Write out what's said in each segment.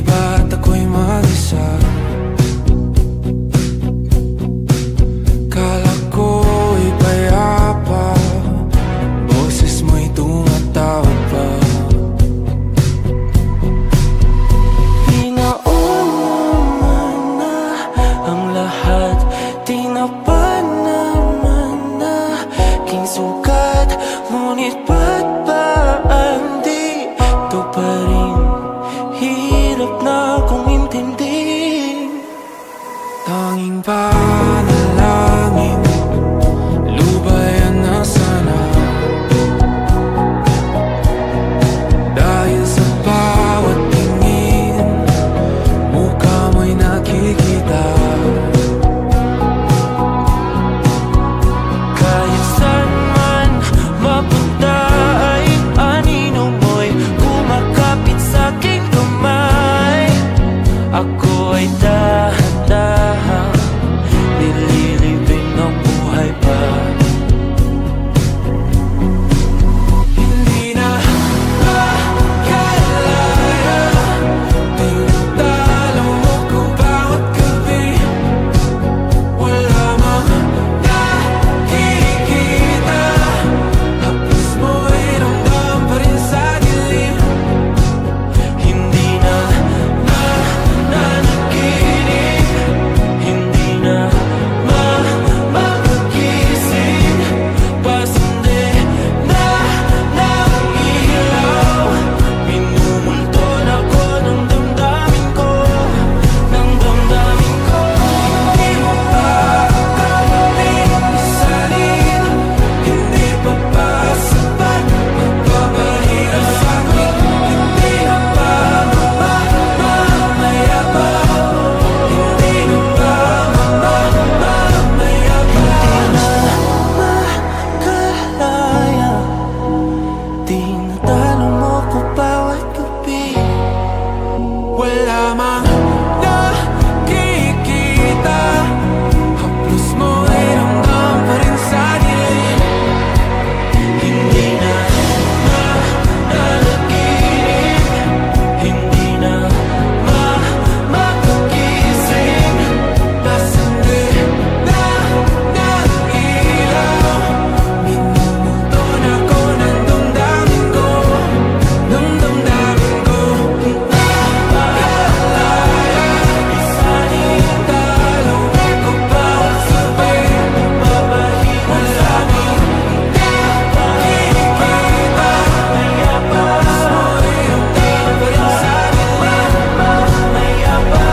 ba't ako'y mag-isa? Kala ko'y payapa, boses mo'y tumatawag pa. Pinauna na ang lahat, tinapan naman na king sukat. Ngunit ba't ba di ito pa rin? Hirap na kong intindihin. Tanging panalangin, lubayan na sana. Dahil sa bawat tingin, mukha mo'y nakikita. Kahit saan man mapunta ay anino mo'y kumakapit sa'king kamay. Ako ay dahan-dahan nililibing ng buhay pa. Hindi na makalaya, tinatalo mo ko bawat gabi. Wala mang nakikita, haplos mo'y ramdam pa rin sa dilim. Hindi na nanaginip, hindi na makagising. Pasindi na ng ilaw, minumulton ako ng damdamin ko, ng damdamin ko. Hindi mo pa kagaling isalin, hindi pa ba sapat magpapahirap sa'kin? Hindi na ba mamamaya pa? Hindi na ba mamamaya pa? Makalaya, tinatalo mo ko bawat gabi. Wala mang nakikita, haplos mo'y ramdam pa rin sa dilim. Hindi na nanaginip, hindi na makagising. Pasindi na ng ilaw, minumulton ako ng damdamin ko, ng damdamin ko. Nakalaya, Isanin talo ko bawat sabi, babahirap sa amin, nakikita. maya pa, Mo'y ramdam pa rin sa dilim. maya pa.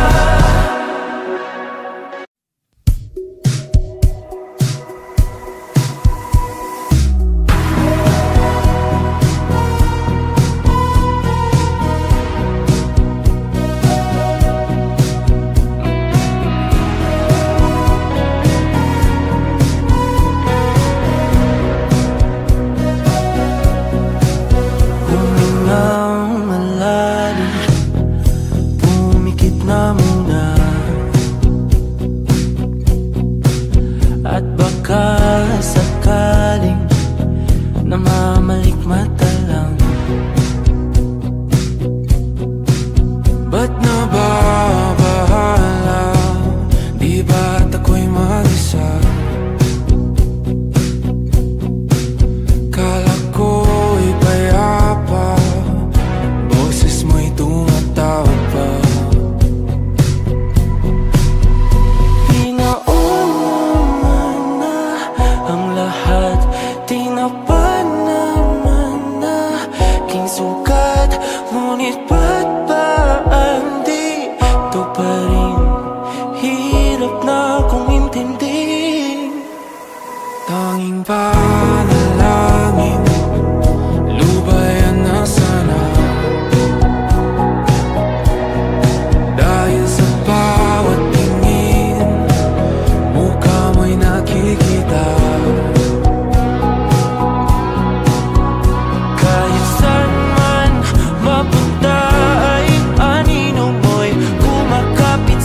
Humingang malalim, pumikit na muna, at baka sakaling namamalikmata lang. Ba't nababahala? Di ba't ako'y mag-isa? Kala ko'y payapa, boses mo'y tumatawag pa. Pinauna na ang lahat, tinapan naman na king sukat. Ngunit ba't ba di ito pa rin? Hirap na kong intindihin. Tanging panalangin, lubayan na sana. Dahil sa bawat tingin, mukha mo'y nakikita. Kahit saan man mapunta ay anino mo'y kumakapit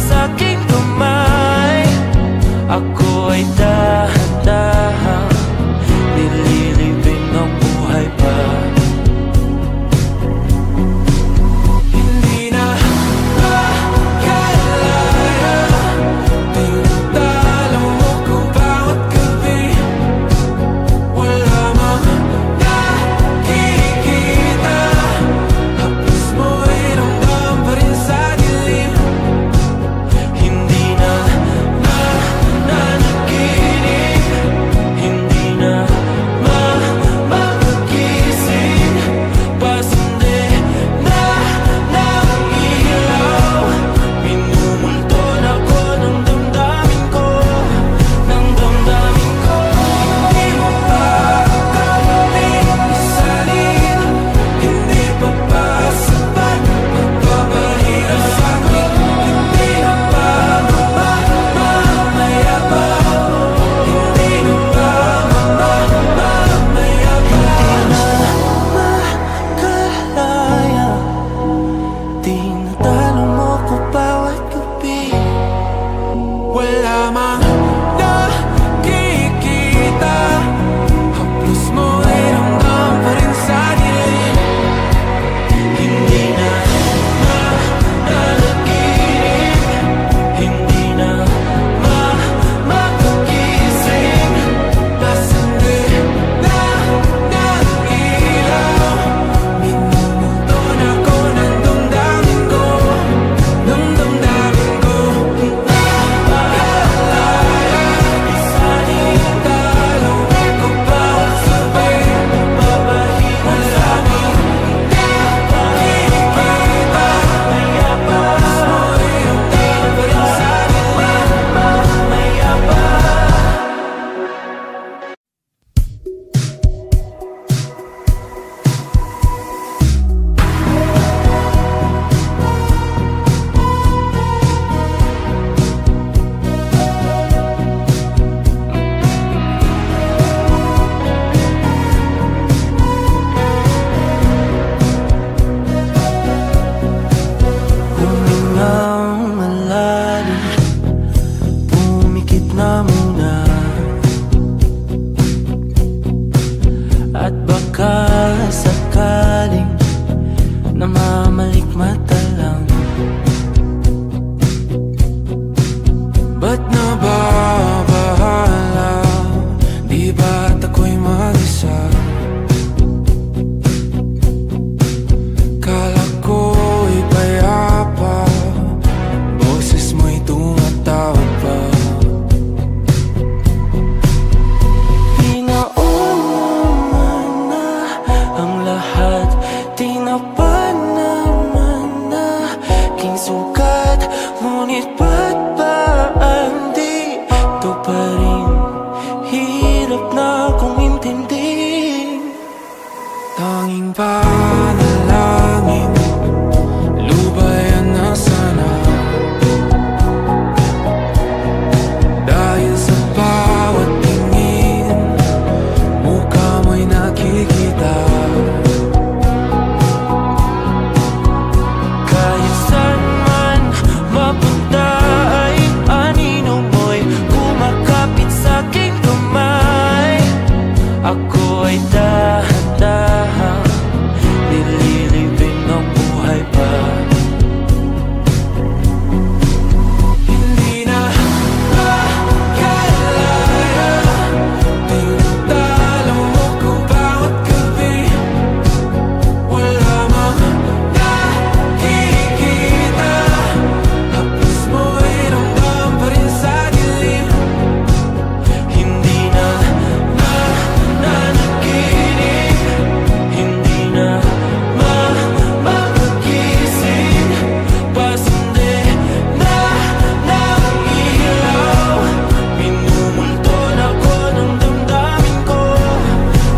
sukat, ngunit ba't ba andito pa rin? Hirap na kong intindihin. Tanging panalangin, lubayan na sana. Dahil sa bawat tingin, mukha mo'y nakikita. Kahit saan man mapunta ay anino mo'y kumakapit sa'king kamay. Ako ay dahan-dahan nililibing ng buhay pa. Hindi na makalaya, tinatalo mo ko bawat gabi. Wala mang nakikita, haplos mo'y ramdam pa rin sa dilim. Hindi na nananaginip, hindi na mapagising. Pasindi na ng ilaw, minumulton ako ng damdamin ko,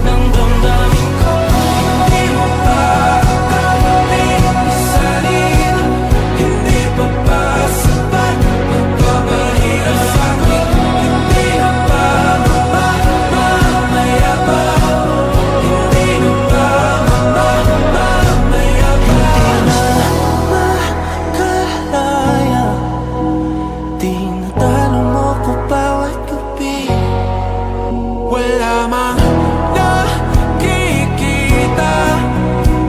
ng damdamin ko. Hindi mo pa kailangang isalin, hindi pa ba sapat magpapahirap sa'kin? Hindi na ba mamayabang? Hindi na ba mamayabang? Makalaya, tinatalo mo ko bawat gabi. Wala mang nakikita,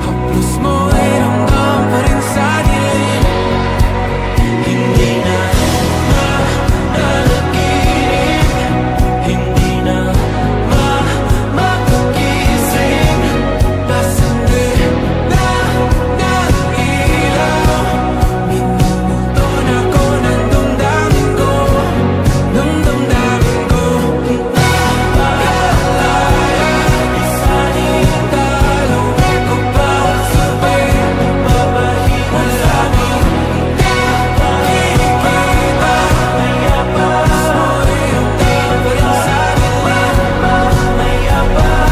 haplos mo'y ramdam pa rin sa dilim. Hindi na nananaginip, hindi na mapagising. Pasindi na ng ilaw, minumulton ako ng damdamin ko, ng damdamin ko. Nakalaya, Isanin talo ko bawat sabi, mabahirap sa'min, nakikita, mayabang, mo'y ramdam pa rin sa dilim. mayabang.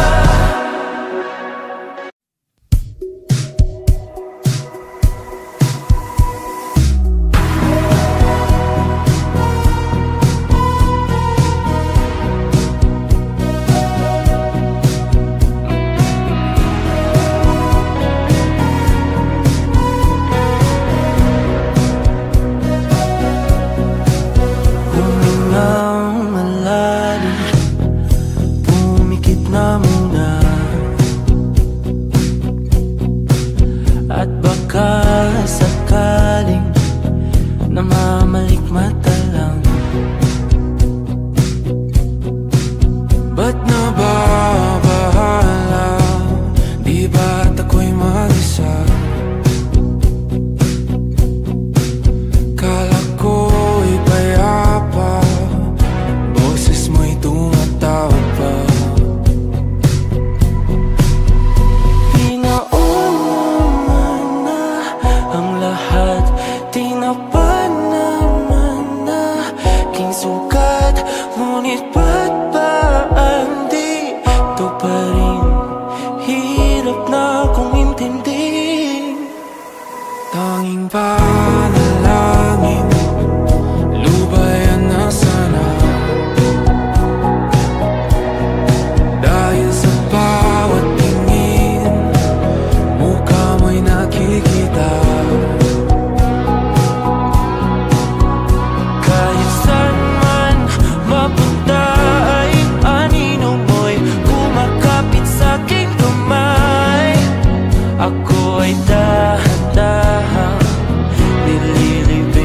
Humingang malalim, pumikit na muna, at baka sakaling namamalikmata lang. Ba't nababahala? Di ba't ako'y mag-isa? Kala ko'y payapa, boses mo'y tumatawag pa. Pinauna na ang lahat, tinapan naman na king sukat, ngunit ba't ba andito pa rin? Hirap na kong intindihin. Tanging panalangin, lubayan na sana. Dahil sa bawat tingin, mukha mo'y nakikita. Kahit saan man mapunta ay anino mo'y kumakapit sa'king kamay. Ako ay dahan-dahan nililibing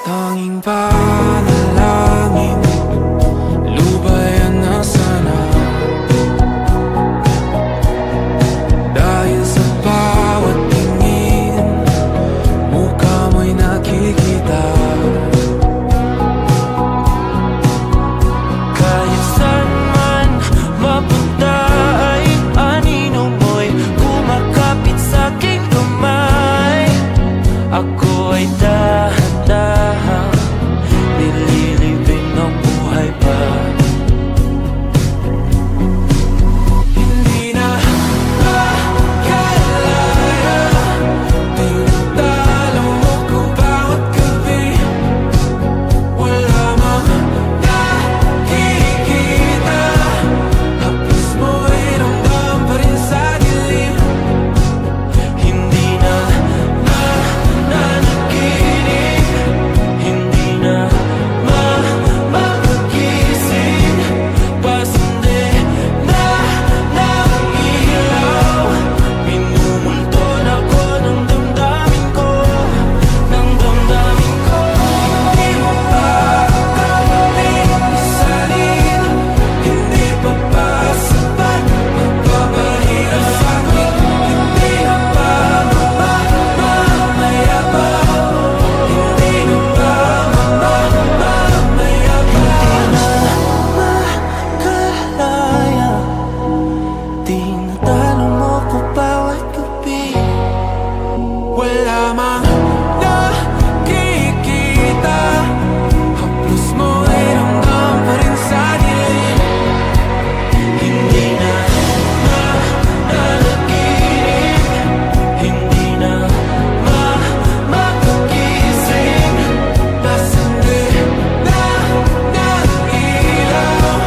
Tanging panalangin, lubayan na sana. Dahil sa bawat tingin, mukha mo'y nakikita. Kahit saan man mapunta ay anino mo'y kumakapit sa'king kamay. Ako ay dahan-dahan nililibing ng buhay pa. Hindi na makalaya, tinatalo mo ko bawat gabi. Wala mang nakikita, haplos mo ay ramdam pa rin sa dilim. Hindi na nanaginip, hindi na mapagising. Pasende na ng ilaw, minumulton ako ng damdamin ko, ng damdamin ko. Hindi mo pa kami isalin, hindi pa ba sapat magpapahirap sa'kin? Hindi na ba mamamayabang? Hindi na ba mamamayabang? Makalaya, tinatalo mo ko bawat gabi. Wala mang nakikita, haplos mo ay ramdam pa rin sa dilim. Hindi na nanaginip, hindi na mapagising. Pasende na ng ilaw,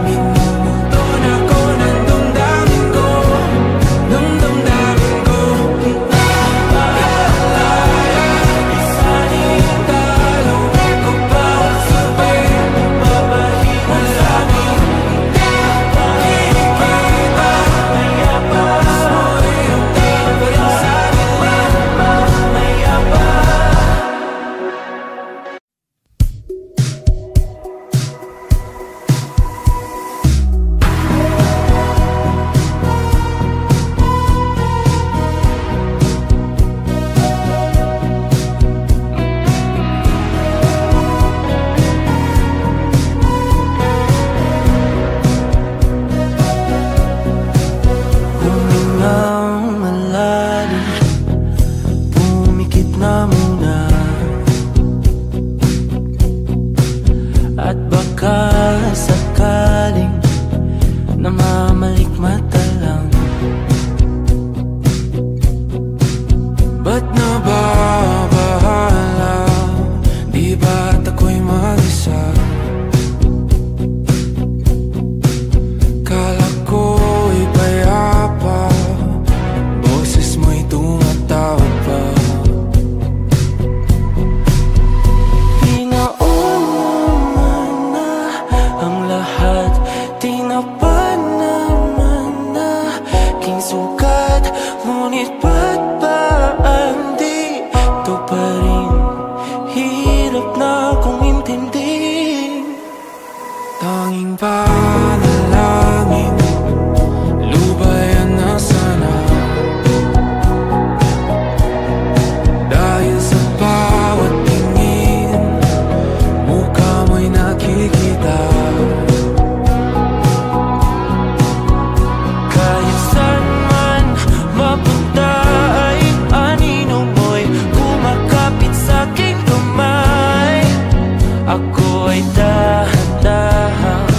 minumulton ako ng damdamin ko, ng damdamin ko. Makalaya, Isanin talo ako bawat sabi, mabahina sa amin, nakikita, mayabang, mo ay ramdam pa rin sa dilim. mayabang. Humingang malalim, pumikit na muna, at baka sakaling namamalikmata lang. Ba't nababahala? Di ba't ako'y mag-isa? Kala ko'y payapa, boses mo'y tumatawag pa. Pinauna na ang lahat, tinapan naman na king sukat. Ngunit ba't ba andito pa rin? Hirap na kong intindihin. Tanging panalangin, lubayan na sana. Dahil sa bawat tingin, mukha mo'y nakikita. Kahit saan man mapunta ay anino mo'y kumakapit sa'king kamay. Ako ay dahan-dahan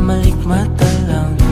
malikmata lang.